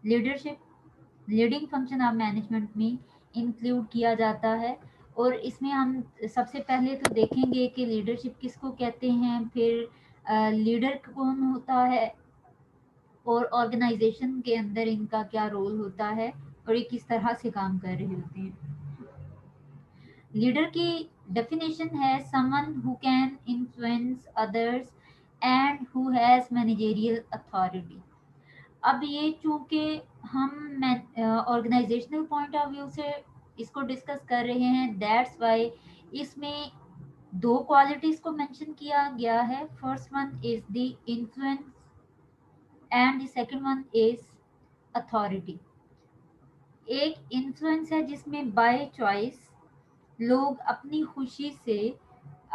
Leadership leading function of management में include किया जाता है। और इसमें हम सबसे पहले तो देखेंगे कि लीडरशिप किसको कहते हैं, फिर लीडर कौन होता है और ऑर्गेनाइजेशन के अंदर इनका क्या रोल होता है और ये किस तरह से काम कर रहे होते हैं। लीडर की डेफिनेशन है someone who can influence others and who has managerial authority. अब ये चूंकि हम ऑर्गेनाइजेशनल पॉइंट ऑफ व्यू से इसको डिस्कस कर रहे हैं, दैट्स वाई इसमें दो क्वालिटीज को मेंशन किया गया है। First one is the influence and the second one is authority. एक इन्फ्लुएंस है जिसमें बाय चॉइस लोग अपनी खुशी से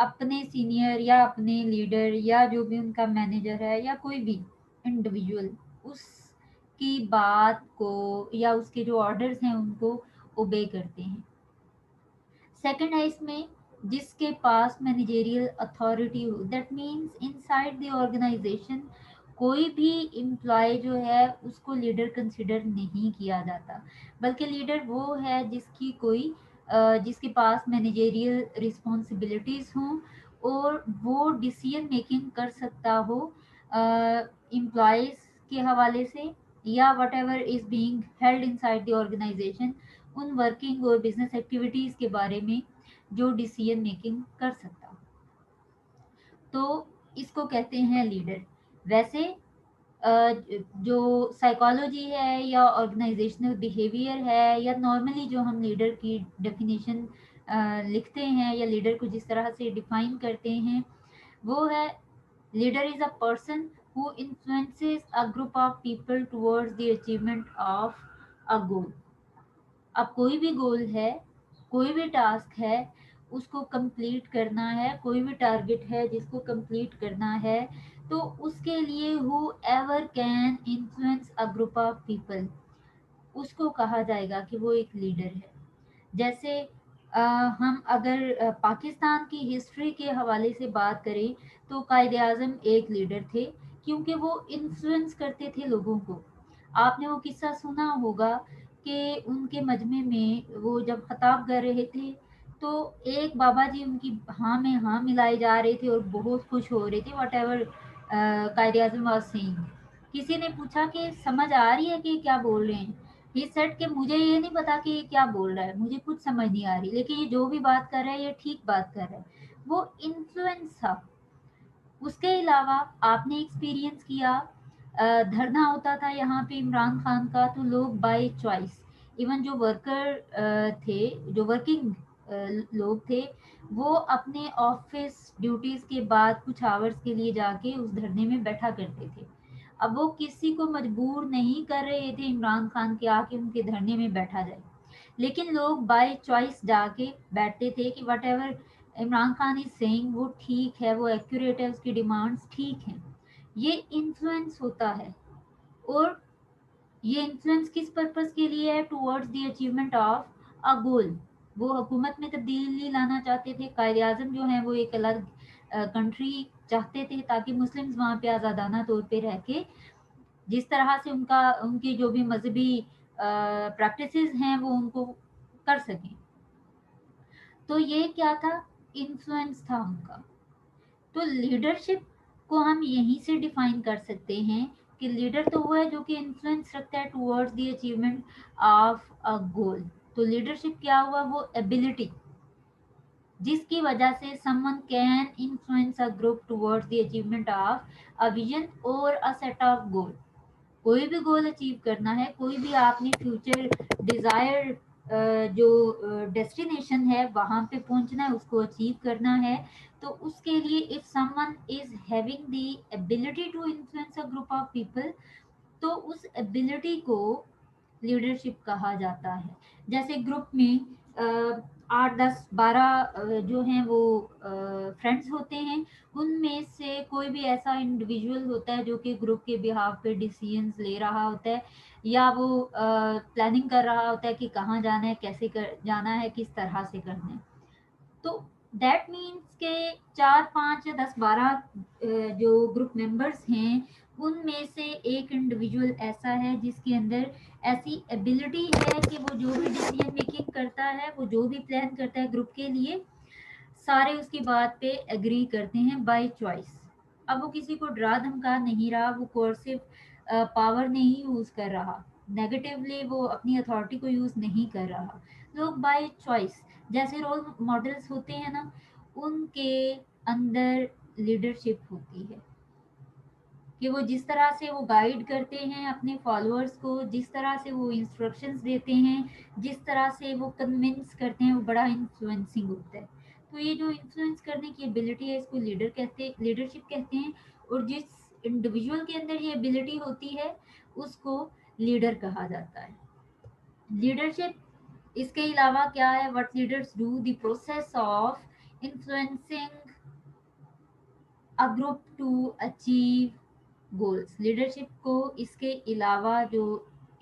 अपने सीनियर या अपने लीडर या जो भी उनका मैनेजर है या कोई भी इंडिविजुअल उसकी बात को या उसके जो ऑर्डर्स हैं उनको ओबे करते हैं। सेकंड है इसमें जिसके पास मैनेजेरियल अथॉरिटी हो, that means inside the organisation कोई भी एम्प्लॉय जो है उसको लीडर कंसिडर नहीं किया जाता, बल्कि लीडर वो है जिसके पास मैनेजेरियल रिस्पॉन्सिबिलिटीज हों और वो डिसीजन मेकिंग कर सकता हो एम्प्लॉयज के हवाले से या whatever is being held inside the organisation, उन वर्किंग और बिजनेस एक्टिविटीज के बारे में जो डिसीजन मेकिंग कर सकता, तो इसको कहते हैं लीडर। वैसे जो साइकोलॉजी है या ऑर्गेनाइजेशनल बिहेवियर है या नॉर्मली जो हम लीडर की डेफिनेशन लिखते हैं या लीडर को जिस तरह से डिफाइन करते हैं वो है leader is a person who influences a group of people towards the achievement of a goal. अब कोई भी गोल है, कोई भी टास्क है, उसको कंप्लीट करना है, कोई भी टारगेट है जिसको कंप्लीट करना है, तो उसके लिए who ever can influence a group of people उसको कहा जाएगा कि वो एक लीडर है। जैसे हम अगर पाकिस्तान की हिस्ट्री के हवाले से बात करें तो कायद आज़म एक लीडर थे क्योंकि वो इन्फ्लुएंस करते थे लोगों को। आपने वो किस्सा सुना होगा कि उनके मजमे में वो जब खताब कर रहे थे तो एक बाबा जी उनकी हाँ में हाँ मिलाए जा रहे थे और बहुत खुश हो रहे थे what ever Quaid Azam was saying. किसी ने पूछा कि समझ आ रही है कि क्या बोल रहे हैं, ही सेड कि मुझे ये नहीं पता कि ये क्या बोल रहा है, मुझे कुछ समझ नहीं आ रही, लेकिन ये जो भी बात कर रहा है ये ठीक बात कर रहा है। वो इन्फ्लुएंस था। उसके अलावा आपने एक्सपीरियंस किया धरना होता था यहाँ पे इमरान खान का, तो लोग बाय चॉइस इवन जो वर्कर थे, जो वर्किंग लोग थे, वो अपने ऑफिस ड्यूटीज के बाद कुछ आवर्स के लिए जाके उस धरने में बैठा करते थे। अब वो किसी को मजबूर नहीं कर रहे थे इमरान खान के आके उनके धरने में बैठा जाए, लेकिन लोग बाय चॉइस जाके बैठते थे कि what ever Imran Khan is saying वो ठीक है, वो एक्यूरेट है, उसकी डिमांड्स ठीक हैं। ये इन्फ्लुएंस होता है। और ये इन्फ्लुएंस किस पर्पस के लिए है, towards the achievement of a goal. वो हुकूमत में तब्दीली लाना चाहते थे, कायद आजम जो है वो एक अलग कंट्री चाहते थे ताकि मुस्लिम्स वहाँ पे आज़ादाना तौर पे रह के जिस तरह से उनका उनके जो भी मजहबी प्रैक्टिसेस हैं वो उनको कर सकें। तो ये क्या था, इन्फ्लुएंस था उनका। तो लीडरशिप को हम यहीं से डिफाइन कर सकते हैं कि लीडर तो वो है जो कि इन्फ्लुएंस रखता है towards the achievement of a goal. तो लीडरशिप क्या हुआ, वो एबिलिटी जिसकी वजह से someone can influence a group towards the achievement of a vision और अ सेट ऑफ गोल। कोई भी गोल अचीव करना है, कोई भी आपने फ्यूचर डिजायर जो डेस्टिनेशन है वहां पे पहुंचना है, उसको अचीव करना है, तो उसके लिए if someone is having the ability to influence a group of people, तो उस एबिलिटी को लीडरशिप कहा जाता है। जैसे ग्रुप में 8 10 12 जो हैं वो फ्रेंड्स होते हैं, उनमें से कोई भी ऐसा इंडिविजुअल होता है जो कि ग्रुप के बिहाफ पे डिसीजंस ले रहा होता है या वो प्लानिंग कर रहा होता है कि कहाँ जाना है, कैसे जाना है, किस तरह से करना है। तो दैट मीन्स के 4 5 या 10 12 जो ग्रुप मेंबर्स हैं उनमें से एक इंडिविजुअल ऐसा है जिसके अंदर ऐसी एबिलिटी है कि वो जो भी डिसीजन मेकिंग करता है, वो जो भी प्लान करता है ग्रुप के लिए, सारे उसकी बात पे एग्री करते हैं बाय चॉइस। अब वो किसी को डरा धमका नहीं रहा, वो कोर्सिव पावर नहीं यूज कर रहा, नेगेटिवली वो अपनी अथॉरिटी को यूज नहीं कर रहा। लोग बाय चॉइस, जैसे रोल मॉडल्स होते हैं ना, उनके अंदर लीडरशिप होती है कि वो जिस तरह से वो गाइड करते हैं अपने फॉलोअर्स को, जिस तरह से वो इंस्ट्रक्शंस देते हैं, जिस तरह से वो कन्विंस करते हैं, वो बड़ा इन्फ्लुएंसिंग होता है। तो ये जो इन्फ्लुएंस करने की एबिलिटी है, इसको लीडरशिप कहते हैं। और जिस इंडिविजुअल के अंदर ये एबिलिटी होती है, उसको लीडर कहा जाता है। लीडरशिप इसके अलावा क्या है? What leaders do, the process of influencing a group to achieve goals. Leadership को इसके अलावा जो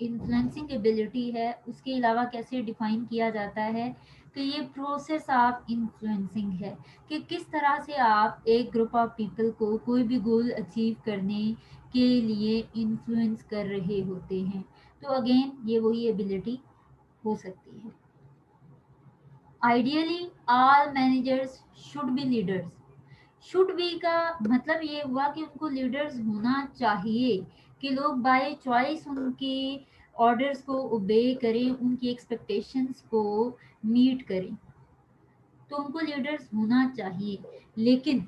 इन्फ्लुएंसिंग एबिलिटी है उसके अलावा कैसे डिफाइन किया जाता है कि ये प्रोसेस ऑफ इन्फ्लुएंसिंग है, कि किस तरह से आप एक ग्रुप ऑफ पीपल को कोई भी गोल अचीव करने के लिए इन्फ्लुएंस कर रहे होते हैं। तो अगेन ये वही एबिलिटी हो सकती है। Ideally all managers should be leaders. Should be का मतलब ये हुआ कि उनको लीडर्स होना चाहिए, कि लोग बाय चॉइस उनके ऑर्डर्स को ओबे करें, उनकी एक्सपेक्टेशंस को मीट करें, तो उनको लीडर्स होना चाहिए। लेकिन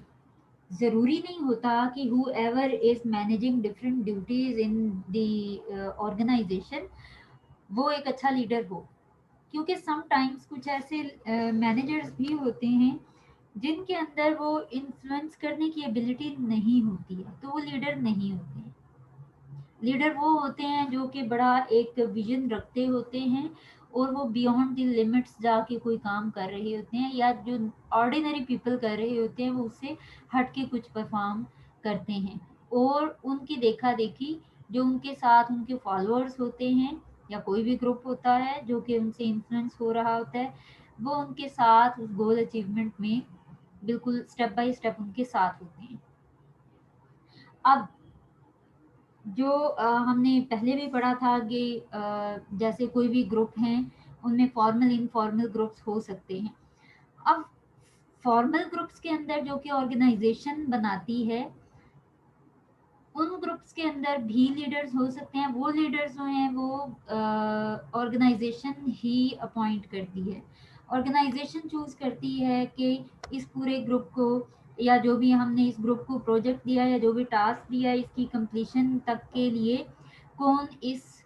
ज़रूरी नहीं होता कि whoever is managing different duties in the organisation वो एक अच्छा लीडर हो, क्योंकि समटाइम्स कुछ ऐसे मैनेजर्स भी होते हैं जिनके अंदर वो इन्फ्लुएंस करने की एबिलिटी नहीं होती है, तो वो लीडर नहीं होते हैं। लीडर वो होते हैं जो कि बड़ा एक विजन रखते होते हैं और वो बियॉन्ड द लिमिट्स जाके कोई काम कर रहे होते हैं, या जो ऑर्डिनरी पीपल कर रहे होते हैं वो उससे हट के कुछ परफॉर्म करते हैं। और उनकी देखा देखी जो उनके साथ उनके फॉलोअर्स होते हैं, या कोई भी ग्रुप होता है जो कि उनसे इन्फ्लुएंस हो रहा होता है, वो उनके साथ उस गोल अचीवमेंट में बिल्कुल स्टेप बाय स्टेप उनके साथ होते हैं। अब जो हमने पहले भी पढ़ा था कि जैसे कोई भी ग्रुप हैं उनमें फॉर्मल इनफॉर्मल ग्रुप्स हो सकते हैं। अब फॉर्मल ग्रुप्स के अंदर जो कि ऑर्गेनाइजेशन बनाती है, उन ग्रुप्स के अंदर भी लीडर्स हो सकते हैं। वो लीडर्स जो हैं वो ऑर्गेनाइजेशन ही अपॉइंट करती है। ऑर्गेनाइजेशन चूज करती है कि इस पूरे ग्रुप को, या जो भी हमने इस ग्रुप को प्रोजेक्ट दिया या जो भी टास्क दिया है, इसकी कंप्लीशन तक के लिए कौन इस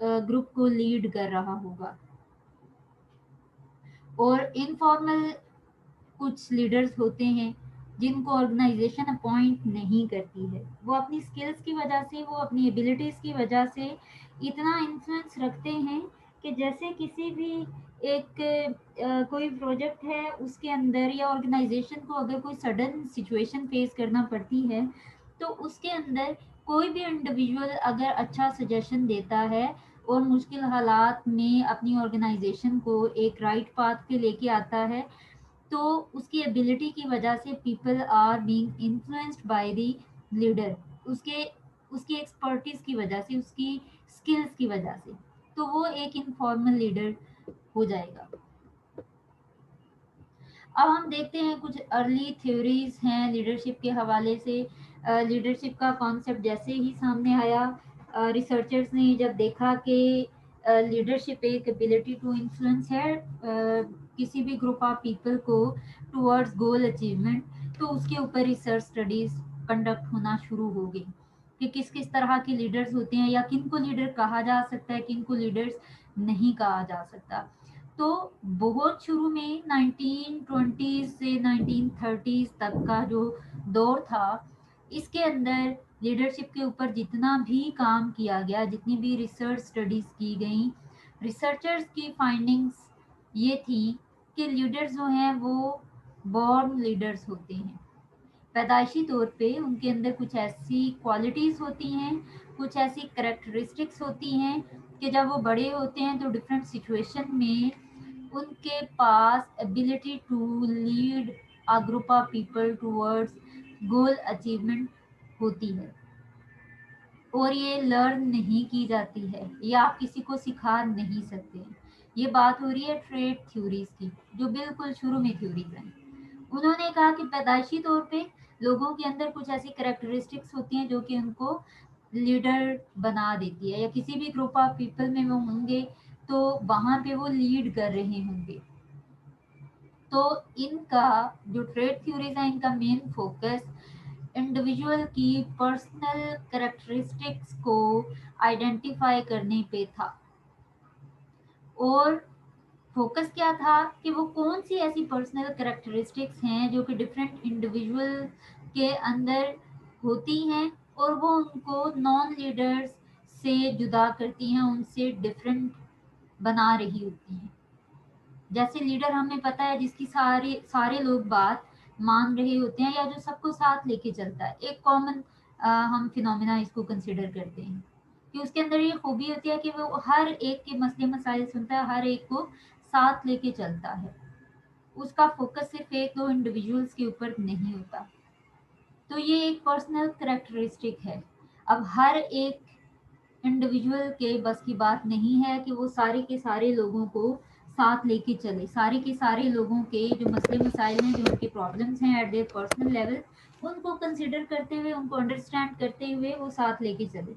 ग्रुप को लीड कर रहा होगा। और इनफॉर्मल कुछ लीडर्स होते हैं जिनको ऑर्गेनाइजेशन अपॉइंट नहीं करती है, वो अपनी स्किल्स की वजह से, वो अपनी एबिलिटीज़ की वजह से इतना इन्फ्लुएंस रखते हैं कि जैसे किसी भी एक कोई प्रोजेक्ट है उसके अंदर, या ऑर्गेनाइजेशन को अगर कोई सडन सिचुएशन फेस करना पड़ती है, तो उसके अंदर कोई भी इंडिविजुअल अगर अच्छा सजेशन देता है और मुश्किल हालात में अपनी ऑर्गेनाइजेशन को एक राइट पाथ पे लेके आता है, तो उसकी एबिलिटी की वजह से people are being influenced by the leader, उसके उसकी एक्सपर्टीज की वजह से, उसकी स्किल्स की वजह से, तो वो एक इनफॉर्मल लीडर हो जाएगा। अब हम देखते हैं कुछ अर्ली थ्योरीज हैं लीडरशिप के हवाले से। लीडरशिप का कॉन्सेप्ट जैसे ही सामने आया, रिसर्चर्स ने जब देखा कि लीडरशिप एक एबिलिटी टू इन्फ्लुएंस है किसी भी ग्रुप ऑफ पीपल को टुवर्ड्स गोल अचीवमेंट, तो उसके ऊपर रिसर्च स्टडीज कंडक्ट होना शुरू हो गई कि किस किस तरह के लीडर्स होते हैं, या किन को लीडर कहा जा सकता है, किन को लीडर्स नहीं कहा जा सकता। तो बहुत शुरू में 1920 से 1930 तक का जो दौर था, इसके अंदर लीडरशिप के ऊपर जितना भी काम किया गया, जितनी भी रिसर्च स्टडीज की गई, रिसर्चर्स की फाइंडिंग्स ये थी कि लीडर्स जो हैं वो बॉर्न लीडर्स होते हैं। पैदाइशी तौर पे उनके अंदर कुछ ऐसी क्वालिटीज़ होती हैं, कुछ ऐसी करेक्टरिस्टिक्स होती हैं कि जब वो बड़े होते हैं तो डिफरेंट सिचुएशन में उनके पास ability to lead a group of people towards goal achievement होती है। और ये लर्न नहीं की जाती है, या आप किसी को सिखा नहीं सकते। ये बात हो रही है ट्रेड थ्योरीज की, जो बिल्कुल शुरू में थ्योरीज हैं। उन्होंने कहा कि पैदाइशी तौर पे लोगों के अंदर कुछ ऐसी कैरेक्टरिस्टिक्स होती हैं जो कि उनको लीडर बना देती है, या किसी भी ग्रुप ऑफ पीपल में वो होंगे तो वहां पे वो लीड कर रहे होंगे। तो इनका जो ट्रेड थ्योरीज है, इनका मेन फोकस इंडिविजुअल की पर्सनल कैरेक्टरिस्टिक्स को आइडेंटिफाई करने पे था। और फोकस क्या था कि वो कौन सी ऐसी पर्सनल कैरेक्टरिस्टिक्स हैं जो कि डिफरेंट इंडिविजुअल के अंदर होती हैं, और वो उनको नॉन लीडर्स से जुदा करती हैं, उनसे डिफरेंट बना रही होती हैं। जैसे लीडर हमें पता है जिसकी सारे सारे लोग बात मान रहे होते हैं, या जो सबको साथ लेके चलता है। एक कॉमन हम फिनोमिना इसको कंसिडर करते हैं कि उसके अंदर ये खूबी होती है कि वो हर एक के मसले मसाइल सुनता है, हर एक को साथ लेके चलता है। उसका फोकस सिर्फ एक दो इंडिविजुअल्स के ऊपर नहीं होता। तो ये एक पर्सनल करेक्टरिस्टिक है। अब हर एक इंडिविजुअल के बस की बात नहीं है कि वो सारे के सारे लोगों को साथ लेके चले, सारे के सारे लोगों के जो मसले मसाइल हैं, जो उनके प्रॉब्लम्स हैं एट देयर पर्सनल लेवल, उनको कंसिडर करते हुए, उनको अंडरस्टैंड करते हुए वो साथ लेके चले।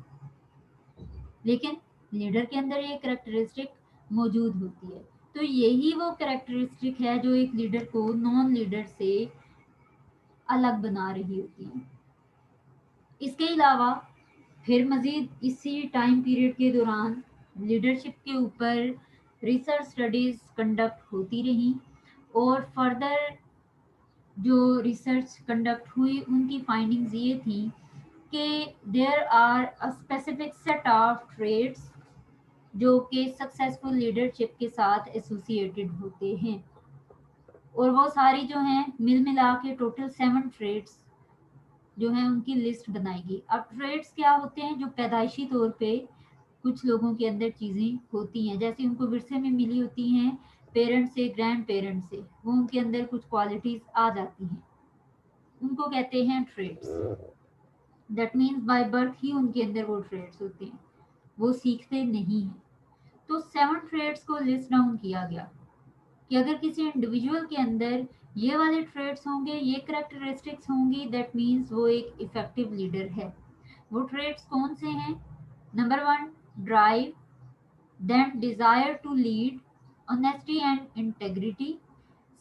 लेकिन लीडर के अंदर ये करेक्टरिस्टिक मौजूद होती है। तो यही वो करेक्टरिस्टिक है जो एक लीडर को नॉन लीडर से अलग बना रही होती है। इसके अलावा फिर मज़ीद इसी टाइम पीरियड के दौरान लीडरशिप के ऊपर रिसर्च स्टडीज़ कंडक्ट होती रहीं, और फर्दर जो रिसर्च कंडक्ट हुई उनकी फाइंडिंग्स ये थी कि there are a specific set of traits जो कि सक्सेसफुल लीडरशिप के साथ एसोसिएटेड होते हैं। और वो सारी जो हैं मिल मिला के टोटल 7 ट्रेड्स जो है उनकी लिस्ट बनाएगी। अब ट्रेड्स क्या होते हैं? जो पैदाइशी तौर पे कुछ लोगों के अंदर चीज़ें होती हैं, जैसे उनको विरसे में मिली होती हैं पेरेंट्स से, ग्रैंड पेरेंट्स से, वो उनके अंदर कुछ क्वालिटीज़ आ जाती हैं, उनको कहते हैं traits. That means by birth ही उनके अंदर वो ट्रेड्स होते हैं, वो सीखते नहीं हैं। तो 7 ट्रेड्स को लिस्ट डाउन किया गया कि अगर किसी इंडिविजुअल के अंदर ये वाले ट्रेड्स होंगे, ये करेक्टरिस्टिक्स होंगी, दैट मीन्स वो एक इफेक्टिव लीडर है। वो ट्रेड्स कौन से हैं? Number 1, drive, then desire to lead, honesty and integrity,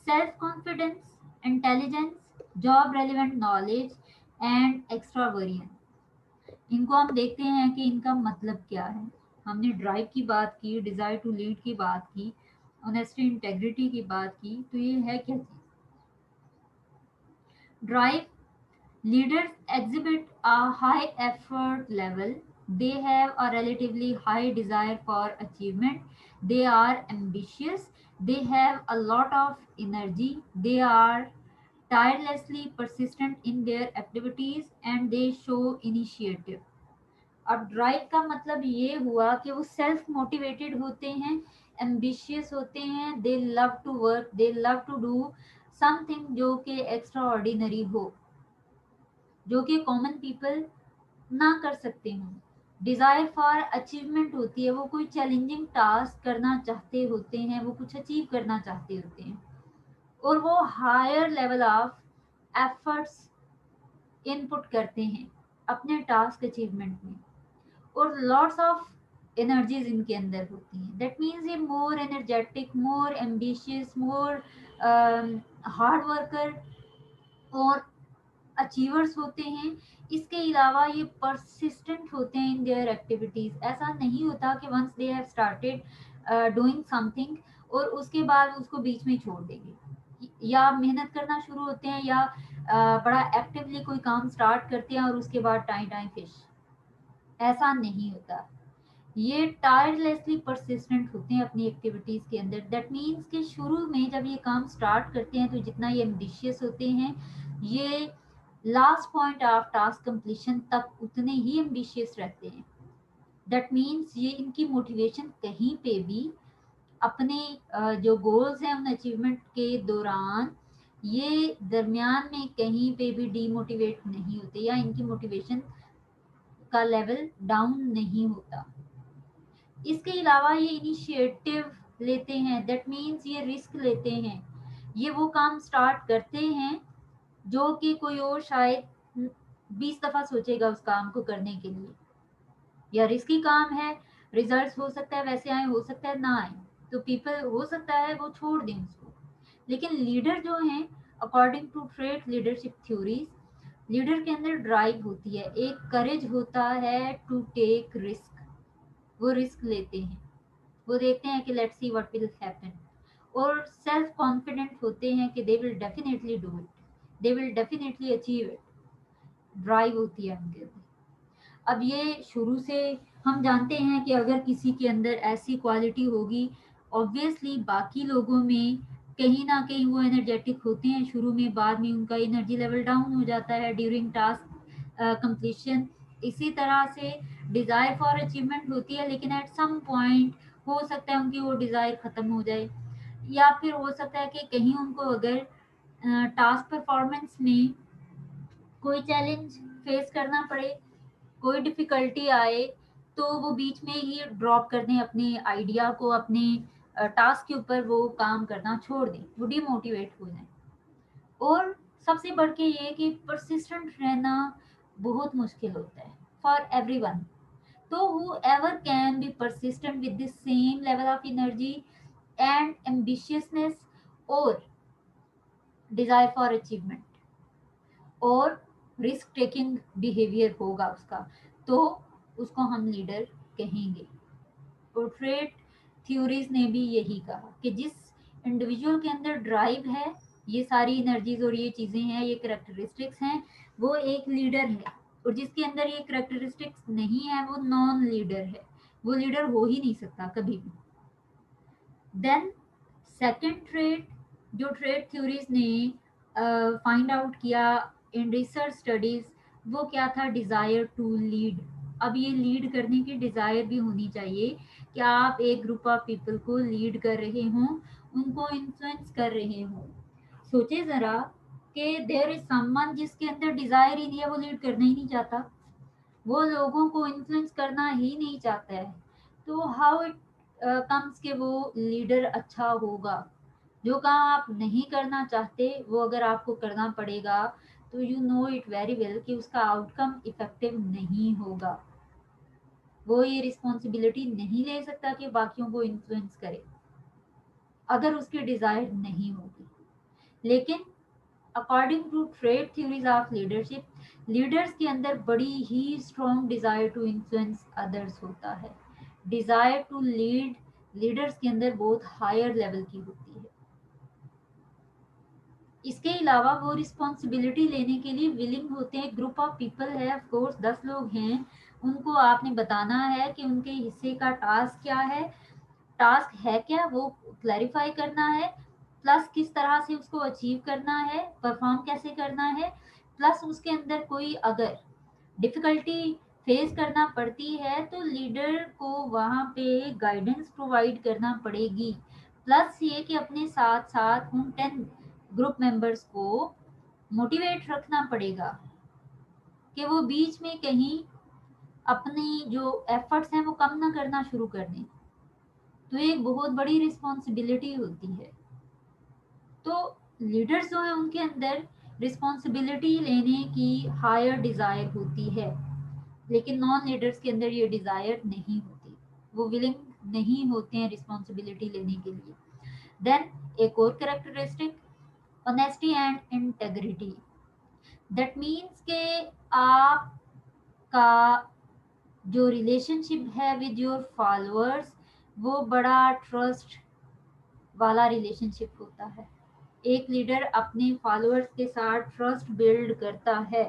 self confidence, intelligence, job relevant knowledge and extraversion. इनको हम देखते हैं कि इनका मतलब क्या है। हमने ड्राइव की बात की, डिजायर टू लीड की बात की, ऑनेस्टी इंटेग्रिटी की बात की, तो ये है क्या चीज? Drive: leaders exhibit a high effort level. They have a relatively high desire for achievement. They are ambitious. They have a lot of energy. They are tirelessly persistent in their activities and they show initiative. अब drive का मतलब ये हुआ कि वो self motivated होते हैं, ambitious होते हैं, they love to work, they love to do something जो कि एक्स्ट्रा ऑर्डिनरी हो, जो कि कॉमन पीपल ना कर सकते हों। डिज़ायर फॉर अचीवमेंट होती है, वो कोई चैलेंजिंग टास्क करना चाहते होते हैं, वो कुछ अचीव करना चाहते होते हैं, और वो higher level of efforts input करते हैं अपने टास्क अचीवमेंट में, और लॉट्स ऑफ एनर्जीज इनके अंदर होती हैं। दैट मीन्स ये मोर एनर्जेटिक, मोर एम्बिशियस, मोर हार्ड वर्कर और अचीवर्स होते हैं। इसके अलावा ये परसिस्टेंट होते हैं इन देयर एक्टिविटीज। ऐसा नहीं होता कि once they have started doing something और उसके बाद उसको बीच में छोड़ देंगे, या मेहनत करना शुरू होते हैं, या बड़ा एक्टिवली कोई काम स्टार्ट करते हैं और उसके बाद टाइम टाइम फिश। ऐसा नहीं होता। ये टायरलेसली परसिस्टेंट होते हैं अपनी एक्टिविटीज के अंदर। दैट मीन्स कि शुरू में जब ये काम स्टार्ट करते हैं तो जितना ये एम्बिशियस होते हैं, ये last point of task completion तक उतने ही एम्बिशियस रहते हैं। दैट मीन्स ये इनकी मोटिवेशन कहीं पे भी अपने जो गोल्स हैं उन अचीवमेंट के दौरान ये दरमियान में कहीं पे भी डीमोटिवेट नहीं होते, या इनकी मोटिवेशन का लेवल डाउन नहीं होता। इसके अलावा ये इनिशिएटिव लेते हैं, दैट मीन्स ये रिस्क लेते हैं, ये वो काम स्टार्ट करते हैं जो कि कोई और शायद 20 दफा सोचेगा उस काम को करने के लिए। या रिस्की काम है, रिजल्ट्स हो सकता है वैसे आए, हो सकता है ना आए, तो पीपल हो सकता है वो छोड़ दें उसको। लेकिन लीडर जो हैं, according to trait leadership theories, leader के अंदर ड्राइव होती है, एक करेज होता है टू टेक रिस्क। वो रिस्क लेते हैं, वो देखते हैं कि let's see what will happen, और सेल्फ कॉन्फिडेंट होते हैं कि they will definitely do it, they will definitely achieve it. Drive होती है उनके अंदर। अब ये शुरू से हम जानते हैं कि अगर किसी के अंदर ऐसी क्वालिटी होगी, ऑब्वियसली बाकी लोगों में कहीं ना कहीं वो एनर्जेटिक होते हैं शुरू में, बाद में उनका एनर्जी लेवल डाउन हो जाता है ड्यूरिंग टास्क कंप्लीशन। इसी तरह से डिज़ायर फॉर अचीवमेंट होती है, लेकिन एट सम पॉइंट हो सकता है उनकी वो डिज़ायर ख़त्म हो जाए, या फिर हो सकता है कि कहीं उनको अगर टास्क परफॉर्मेंस में कोई चैलेंज फेस करना पड़े, कोई डिफिकल्टी आए, तो वो बीच में ही ड्रॉप कर दें अपने आइडिया को, अपने टास्क के ऊपर वो काम करना छोड़ दें, वो डिमोटिवेट हो जाए। और सबसे बढ़ के ये कि परसिस्टेंट रहना बहुत मुश्किल होता है फॉर एवरीवन। तो whoever can be persistent with the same level of energy and ambitiousness or desire for achievement और रिस्क टेकिंग बिहेवियर होगा उसका, तो उसको हम लीडर कहेंगे। पोर्ट्रेट थ्योरीज ने भी यही कहा कि जिस इंडिविजुअल के अंदर ड्राइव है, ये सारी एनर्जीज और ये चीज़ें हैं, ये करेक्टरिस्टिक्स हैं, वो एक लीडर है। और जिसके अंदर ये करेक्टरिस्टिक्स नहीं है वो नॉन लीडर है, वो लीडर हो ही नहीं सकता कभी भी। देन सेकंड ट्रेड, जो ट्रेड थ्योरीज ने फाइंड आउट किया इन रिसर्च स्टडीज, वो क्या था? Desire to lead. अब ये लीड करने की डिज़ायर भी होनी चाहिए कि आप एक ग्रुप ऑफ पीपल को लीड कर रहे हों, उनको इन्फ्लुएंस कर रहे हों। सोचे ज़रा कि देयर इज समवन जिसके अंदर डिज़ायर ही नहीं है, वो लीड करना ही नहीं चाहता, वो लोगों को इन्फ्लुएंस करना ही नहीं चाहता है, तो हाउ इट कम्स के वो लीडर अच्छा होगा? जो काम आप नहीं करना चाहते वो अगर आपको करना पड़ेगा, तो you know it very well कि उसका आउटकम इफेक्टिव नहीं होगा। वो ये रिस्पॉन्सिबिलिटी नहीं ले सकता कि बाकियों को इन्फ्लुएंस करे अगर उसकी डिज़ायर नहीं होगी। लेकिन according to trait theories of leadership, leaders के अंदर बड़ी ही strong desire to influence others होता है। डिज़ायर टू लीड लीडर्स के अंदर बहुत हायर लेवल की होती है। इसके अलावा वो रिस्पॉन्सिबिलिटी लेने के लिए विलिंग होते हैं। ग्रुप ऑफ पीपल है, ऑफ कोर्स 10 लोग हैं, उनको आपने बताना है कि उनके हिस्से का टास्क क्या है, टास्क है क्या, वो क्लैरिफाई करना है, प्लस किस तरह से उसको अचीव करना है, परफॉर्म कैसे करना है, प्लस उसके अंदर कोई अगर डिफिकल्टी फेस करना पड़ती है तो लीडर को वहाँ पे गाइडेंस प्रोवाइड करना पड़ेगी। प्लस ये कि अपने साथ साथ उन 10 ग्रुप मेंबर्स को मोटिवेट रखना पड़ेगा कि वो बीच में कहीं अपनी जो एफर्ट्स हैं वो कम ना करना शुरू कर दें। तो ये एक बहुत बड़ी रिस्पॉन्सिबिलिटी होती है। तो लीडर्स जो है उनके अंदर रिस्पॉन्सिबिलिटी लेने की हायर डिज़ायर होती है, लेकिन नॉन लीडर्स के अंदर ये डिज़ायर नहीं होती, वो विलिंग नहीं होते हैं रिस्पॉन्सिबिलिटी लेने के लिए। देन एक और characteristic, honesty and integrity. That means के आपका जो रिलेशनशिप है विद योर फॉलोअर्स, वो बड़ा ट्रस्ट वाला रिलेशनशिप होता है। एक लीडर अपने फॉलोअर्स के साथ ट्रस्ट बिल्ड करता है।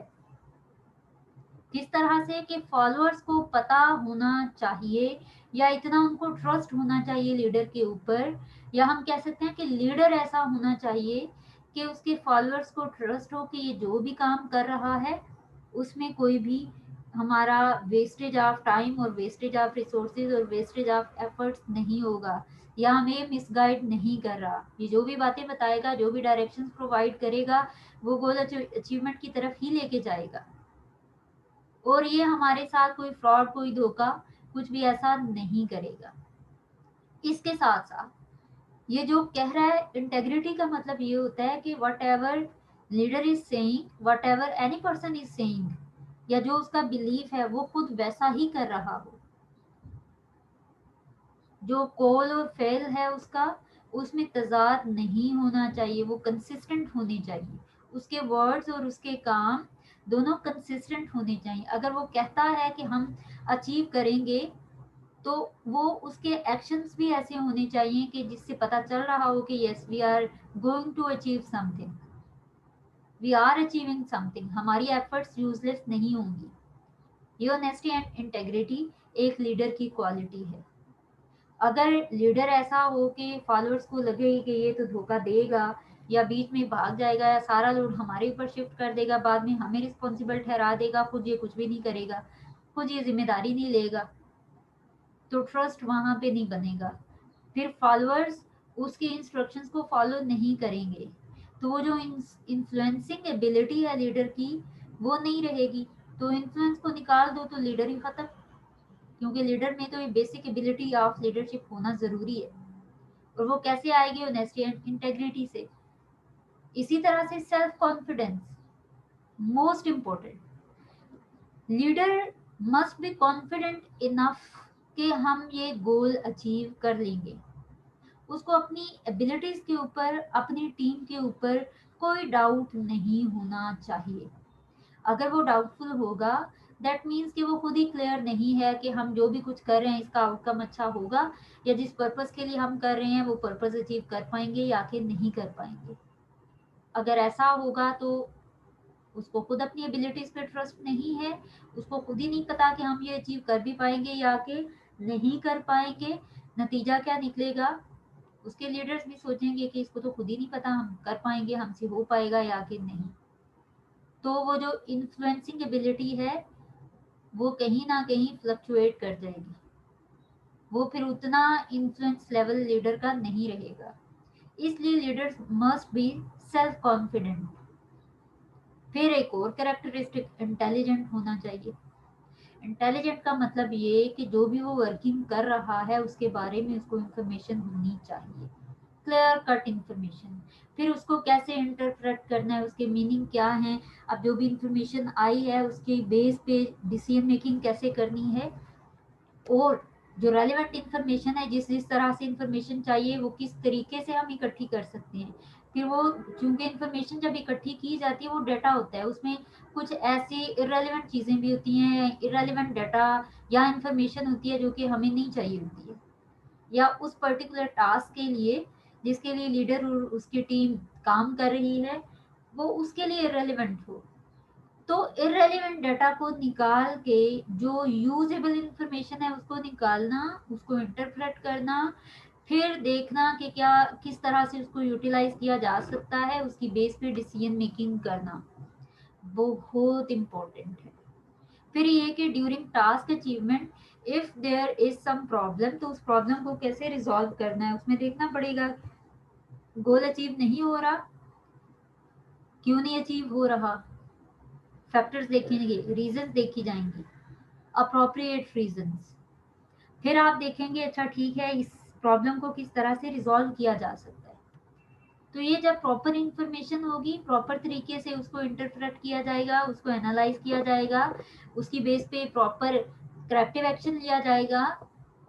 किस तरह से कि फॉलोअर्स को पता होना चाहिए, या इतना उनको ट्रस्ट होना चाहिए लीडर के ऊपर, या हम कह सकते हैं कि लीडर ऐसा होना चाहिए कि उसके फॉलोअर्स को ट्रस्ट हो कि ये जो भी काम कर रहा है उसमें कोई भी हमारा वेस्टेज ऑफ टाइम और वेस्टेज ऑफ रिसोर्सेज और वेस्टेज ऑफ एफर्ट्स नहीं होगा, या हमें मिसगाइड नहीं कर रहा। ये जो भी बातें बताएगा, जो भी डायरेक्शंस प्रोवाइड करेगा, वो गोल अचीवमेंट की तरफ ही लेके जाएगा। और ये हमारे साथ कोई फ्रॉड, कोई धोखा, कुछ भी ऐसा नहीं करेगा। इसके साथ साथ ये जो कह रहा है, इंटेग्रिटी का मतलब ये होता है कि what ever leader is saying, what ever any person is saying, या जो उसका बिलीफ है वो खुद वैसा ही कर रहा हो। जो कॉल और फेल है उसका, उसमें तजाद नहीं होना चाहिए, वो कंसिस्टेंट होने चाहिए। उसके वर्ड्स और उसके काम दोनों कंसिस्टेंट होने चाहिए। अगर वो कहता है कि हम अचीव करेंगे, तो वो उसके एक्शंस भी ऐसे होने चाहिए कि जिससे पता चल रहा हो कि yes we are going to achieve something, we are achieving something, हमारी एफर्ट्स यूजलेस नहीं होंगी। ये ऑनेस्टी एंड इंटेग्रिटी एक लीडर की क्वालिटी है। अगर लीडर ऐसा हो कि फॉलोअर्स को लगे कि ये तो धोखा देगा, या बीच में भाग जाएगा, या सारा लोड हमारे ऊपर शिफ्ट कर देगा, बाद में हमें रिस्पॉन्सिबल ठहरा देगा, खुद ये कुछ भी नहीं करेगा, खुद ये जिम्मेदारी नहीं लेगा, तो ट्रस्ट वहां पे नहीं बनेगा। फिर फॉलोअर्स उसके इंस्ट्रक्शंस को फॉलो नहीं करेंगे, तो वो जो इन्फ्लुएंसिंग एबिलिटी है लीडर की, वो नहीं रहेगी। तो इन्फ्लुएंस को निकाल दो तो लीडर ही खत्म, क्योंकि लीडर में तो ये बेसिक एबिलिटी ऑफ लीडरशिप होना जरूरी है। और वो कैसे आएगी? ऑनेस्टी एंड इंटेग्रिटी से। इसी तरह से self confidence, most important. Leader must be confident enough कि हम ये गोल अचीव कर लेंगे। उसको अपनी एबिलिटीज के ऊपर, अपनी टीम के ऊपर कोई डाउट नहीं होना चाहिए। अगर वो डाउटफुल होगा, दैट मीन्स कि वो खुद ही क्लियर नहीं है कि हम जो भी कुछ कर रहे हैं इसका आउटकम अच्छा होगा, या जिस पर्पस के लिए हम कर रहे हैं वो पर्पस अचीव कर पाएंगे या कि नहीं कर पाएंगे। अगर ऐसा होगा तो उसको खुद अपनी एबिलिटीज पे ट्रस्ट नहीं है, उसको खुद ही नहीं पता कि हम ये अचीव कर भी पाएंगे या कि नहीं कर पाएंगे। नतीजा क्या निकलेगा? उसके लीडर्स भी सोचेंगे कि इसको तो खुद ही नहीं पता हम कर पाएंगे, हमसे हो पाएगा या कि नहीं। तो वो जो इन्फ्लुएंसिंग एबिलिटी है वो कहीं ना कहीं फ्लक्चुएट कर जाएगी, वो फिर उतना इन्फ्लुएंस लेवल लीडर का नहीं रहेगा। इसलिए leaders must be self confident. फिर एक और कैरेक्टरिस्टिक, इंटेलिजेंट होना चाहिए। इंटेलिजेंट का मतलब ये कि जो भी वो वर्किंग कर रहा है उसके बारे में उसको इंफॉर्मेशन होनी चाहिए, क्लियर कट इंफॉर्मेशन। फिर उसको कैसे इंटरप्रेट करना है, उसके मीनिंग क्या है, अब जो भी इंफॉर्मेशन आई है उसके बेस पे डिसीजन मेकिंग कैसे करनी है, और जो रेलिवेंट इंफॉर्मेशन है, जिस जिस तरह से इंफॉर्मेशन चाहिए वो किस तरीके से हम इकट्ठी कर सकते हैं। फिर वो, चूंकि इंफॉर्मेशन जब इकट्ठी की जाती है वो डाटा होता है, उसमें कुछ ऐसी इरेलीवेंट चीज़ें भी होती हैं, इरेलीवेंट डाटा या इंफॉर्मेशन होती है जो कि हमें नहीं चाहिए होती है, या उस पर्टिकुलर टास्क के लिए जिसके लिए लीडर और उसकी टीम काम कर रही है वो उसके लिए इरेलीवेंट हो। तो इरेलीवेंट डाटा को निकाल के जो यूजेबल इंफॉर्मेशन है उसको निकालना, उसको इंटरप्रेट करना, फिर देखना कि क्या किस तरह से उसको यूटिलाइज किया जा सकता है, उसकी बेस पे डिसीजन मेकिंग करना बहुत इम्पोर्टेंट है। फिर ये कि during task achievement if there is some problem, तो उस प्रॉब्लम को कैसे रिजॉल्व करना है उसमें देखना पड़ेगा। गोल अचीव नहीं हो रहा, क्यों नहीं अचीव हो रहा, फैक्टर्स देखेंगे, रीजंस देखी जाएंगी, अप्रोप्रिएट रीजंस। फिर आप देखेंगे अच्छा ठीक है इस प्रॉब्लम को किस तरह से रिजॉल्व किया जा सकता है। तो ये जब प्रॉपर इंफॉर्मेशन होगी, प्रॉपर तरीके से उसको इंटरप्रेट किया जाएगा, उसको एनालाइज किया जाएगा, उसकी बेस पे प्रॉपर करेक्टिव एक्शन लिया जाएगा,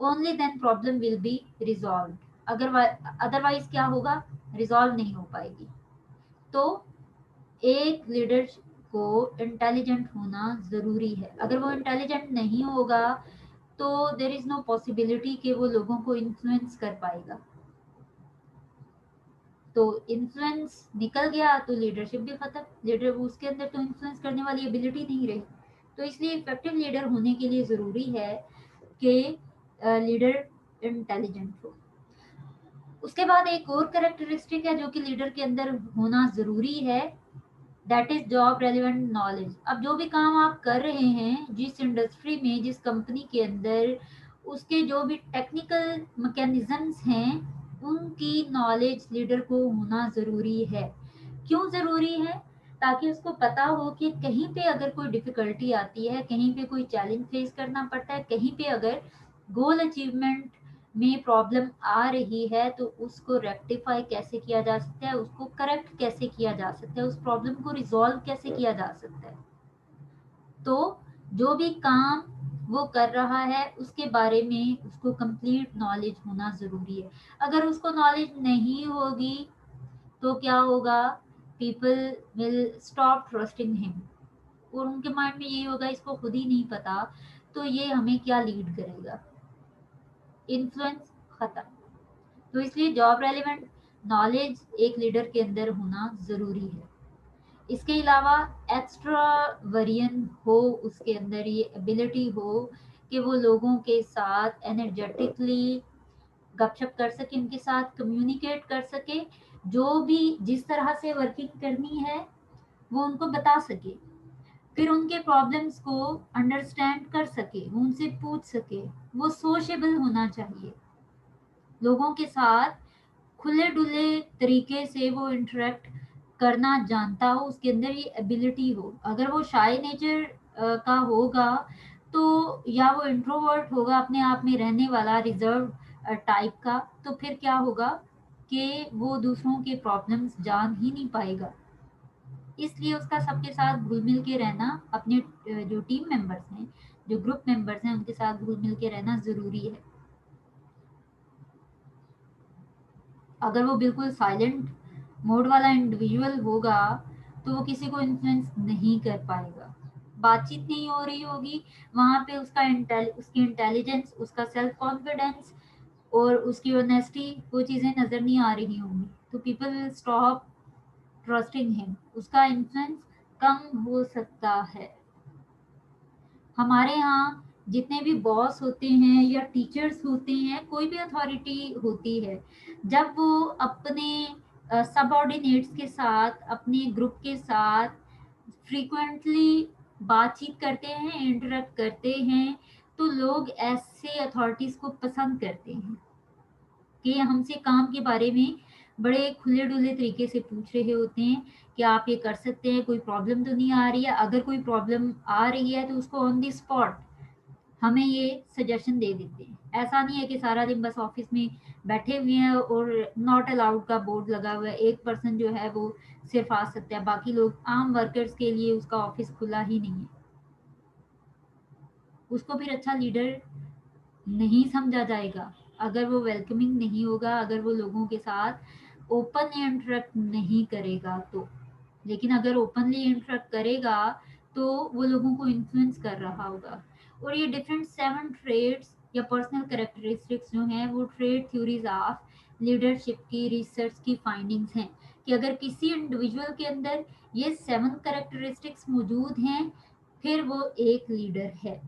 only then problem will be resolve. अगर अदरवाइज क्या होगा? रिजॉल्व नहीं हो पाएगी। तो एक लीडर को इंटेलिजेंट होना जरूरी है। अगर वो इंटेलिजेंट नहीं होगा तो देर इज नो पॉसिबिलिटी कि वो लोगों को इन्फ्लुएंस कर पाएगा। तो इन्फ्लुएंस निकल गया तो लीडरशिप भी खत्म, लीडर उसके अंदर तो इन्फ्लुएंस करने वाली एबिलिटी नहीं रही। तो इसलिए इफेक्टिव लीडर होने के लिए ज़रूरी है कि लीडर इंटेलिजेंट हो। उसके बाद एक और कैरेक्टरिस्टिक है जो कि लीडर के अंदर होना ज़रूरी है, that is job relevant knowledge. अब जो भी काम आप कर रहे हैं, जिस इंडस्ट्री में, जिस कंपनी के अंदर, उसके जो भी टेक्निकल मैकेनिज्म्स हैं उनकी नॉलेज लीडर को होना ज़रूरी है। क्यों ज़रूरी है? ताकि उसको पता हो कि कहीं पे अगर कोई डिफिकल्टी आती है, कहीं पे कोई चैलेंज फेस करना पड़ता है, कहीं पे अगर गोल अचीवमेंट में प्रॉब्लम आ रही है, तो उसको रेक्टिफाई कैसे किया जा सकता है, उसको करेक्ट कैसे किया जा सकता है, उस प्रॉब्लम को रिजॉल्व कैसे किया जा सकता है। तो जो भी काम वो कर रहा है उसके बारे में उसको कंप्लीट नॉलेज होना ज़रूरी है। अगर उसको नॉलेज नहीं होगी तो क्या होगा, people will stop trusting him, और उनके माइंड में यही होगा इसको खुद ही नहीं पता तो ये हमें क्या लीड करेगा, इन्फ्लुएंस खत्म। तो इसलिए जॉब रेलिवेंट नॉलेज एक लीडर के अंदर होना ज़रूरी है। इसके अलावा एक्स्ट्रा वरियन हो, उसके अंदर ये एबिलिटी हो कि वो लोगों के साथ एनर्जेटिकली गपशप कर सके, उनके साथ कम्युनिकेट कर सके, जो भी जिस तरह से वर्किंग करनी है वो उनको बता सके, फिर उनके प्रॉब्लम्स को अंडरस्टैंड कर सके, वो उनसे पूछ सके। वो सोशेबल होना चाहिए, लोगों के साथ खुले डुले तरीके से वो इंटरेक्ट करना जानता हो, उसके अंदर ये एबिलिटी हो। अगर वो शाय नेचर का होगा तो, या वो इंट्रोवर्ट होगा, अपने आप में रहने वाला रिजर्व टाइप का, तो फिर क्या होगा कि वो दूसरों के प्रॉब्लम्स जान ही नहीं पाएगा। इसलिए उसका सबके साथ घुल मिल के रहना, अपने जो टीम मेंबर्स हैं, जो ग्रुप मेंबर्स हैं, उनके साथ घुल मिल के रहना ज़रूरी है। अगर वो बिल्कुल साइलेंट मोड वाला इंडिविजुअल होगा तो वो किसी को इन्फ्लुएंस नहीं कर पाएगा, बातचीत नहीं हो रही होगी वहाँ पे, उसकी इंटेलिजेंस, उसका सेल्फ कॉन्फिडेंस और उसकी ऑनेस्टी, वो चीज़ें नज़र नहीं आ रही होंगी, तो people will stop trusting him, उसका इन्फ्लुएंस कम हो सकता है। हमारे यहाँ जितने भी बॉस होते हैं या टीचर्स होते हैं, कोई भी अथॉरिटी होती है, जब वो अपने सबऑर्डिनेट्स के साथ, अपने ग्रुप के साथ फ्रीक्वेंटली बातचीत करते हैं, इंटरेक्ट करते हैं, तो लोग ऐसे अथॉरिटीज़ को पसंद करते हैं कि हमसे काम के बारे में बड़े खुले डुले तरीके से पूछ रहे होते हैं कि आप ये कर सकते हैं, कोई प्रॉब्लम तो नहीं आ रही है, अगर कोई प्रॉब्लम आ रही है तो उसको ऑन द स्पॉट हमें ये सजेशन दे देते हैं। ऐसा नहीं है कि सारा दिन बस ऑफिस में बैठे हुए हैं और नॉट अलाउड का बोर्ड लगा हुआ है, एक पर्सन जो है वो सिर्फ आ सकता है, बाकी लोग आम वर्कर्स के लिए उसका ऑफिस खुला ही नहीं है। उसको फिर अच्छा लीडर नहीं समझा जाएगा अगर वो वेलकमिंग नहीं होगा, अगर वो लोगों के साथ ओपन इंटरेक्ट नहीं करेगा तो। लेकिन अगर ओपनली इंटरेक्ट करेगा तो वो लोगों को इन्फ्लुएंस कर रहा होगा। और ये डिफरेंट 7 ट्रेड्स या पर्सनल कैरेक्टरिस्टिक्स जो हैं, वो ट्रेड थ्योरीज ऑफ लीडरशिप की रिसर्च की फाइंडिंग्स हैं कि अगर किसी इंडिविजुअल के अंदर ये 7 कैरेक्टरिस्टिक्स मौजूद हैं, फिर वो एक लीडर है।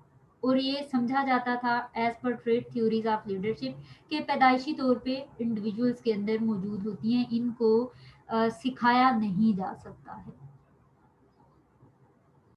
और ये समझा जाता था as per trade theories of leadership के पैदाइशी तौर पे इंडिविजुअल्स के अंदर मौजूद होती हैं, इनको सिखाया नहीं जा सकता है।